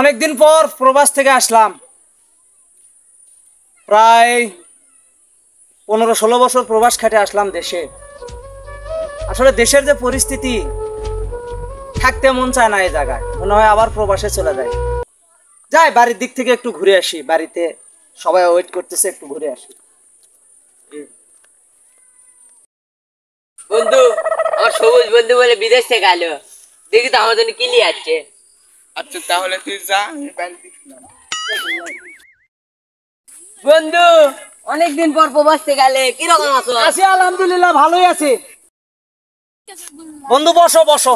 অনেকদিন পর প্রবাস থেকে আসলাম। প্রায় 15-16 বছর প্রবাস খেটে আসলাম দেশে। আসলে দেশের যে পরিস্থিতি, থাকতে মন চায় না এই জায়গায়, মনে হয় আবার প্রবাসে চলে যায়। যাই বাড়ির দিক থেকে একটু ঘুরে আসি, বাড়িতে সবাই ওয়েট করতেছে, একটু ঘুরে আসি। বন্ধু, আমার সবুজ বন্ধু বলে বিদেশ থেকে আলো, দেখি তো আমার জন্য কি নিয়ে আসছে। আচ্ছা তাহলে তুই যা, বন্ধু অনেকদিন পর প্রবাস থেকে আলে, কিরকম আছো? আছি আলহামদুলিল্লাহ, ভালোই আছি। বন্ধু বসো বসো।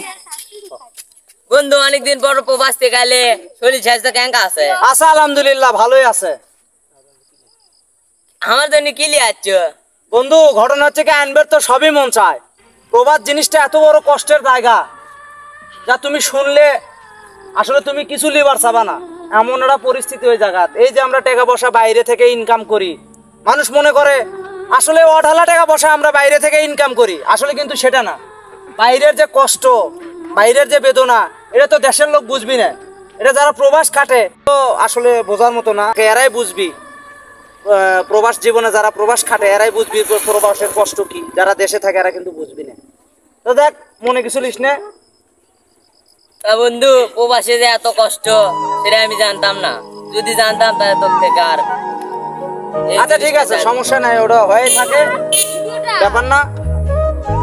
বন্ধু অনেকদিন পর প্রবাস থেকে আলে, শরীর স্বাস্থ্য কেমন আছে? আছে আলহামদুলিল্লাহ, ভালোই আছে। আমার জন্য কি নিয়ে আসছো? বন্ধু ঘটনা হচ্ছে কি, আনবার তো সবই মন চায়। প্রবাস জিনিসটা এত বড় কষ্টের জায়গা, যা তুমি শুনলে আসলে তুমি কিছু লিবার চাবা না, এমন একটা পরিস্থিতি ওই জায়গা। এই যে আমরা টাকা পয়সা বাইরে থেকে ইনকাম করি, মানুষ মনে করে আসলে অঢালা টাকা পয়সা আমরা বাইরে থেকে ইনকাম করি, আসলে কিন্তু সেটা না। বাইরের যে কষ্ট, বাইরের যে বেদনা, এটা তো দেশের লোক বুঝবি না। এটা যারা প্রবাস কাটে তো আসলে বোঝার মতো না, এরাই বুঝবি। প্রবাস জীবনে যারা প্রবাস খাটে এরাই বুঝবি প্রবাসের কষ্ট কি, যারা দেশে থাকে এরা কিন্তু বুঝবি না। তো দেখ, মনে কিছু লিস না। তা বন্ধু, প্রবাসে যে এত কষ্ট সেটা আমি জানতাম না, যদি জানতাম তাহলে তোর থেকে আর আচ্ছা ঠিক আছে, সমস্যা নাই, ওটা হয়ে থাকে, ব্যাপার না।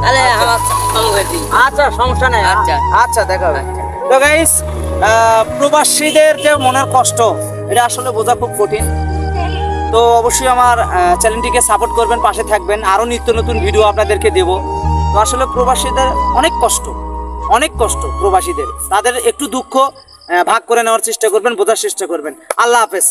তাহলে আমার সঙ্গে দিই। আচ্ছা সমস্যা নাই, আচ্ছা। আচ্ছা দেখা হবে। তো গাইস, প্রবাসীদের যে মনের কষ্ট, এটা আসলে বোঝা খুব কঠিন। তো অবশ্যই আমার চ্যানেলটিকে সাপোর্ট করবেন, পাশে থাকবেন, আরও নিত্য নতুন ভিডিও আপনাদেরকে দেব। তো আসলে প্রবাসীদের অনেক কষ্ট, অনেক কষ্ট প্রবাসীদের, তাদের একটু দুঃখ ভাগ করে নেওয়ার চেষ্টা করবেন, বোঝার চেষ্টা করবেন। আল্লাহ হাফেজ।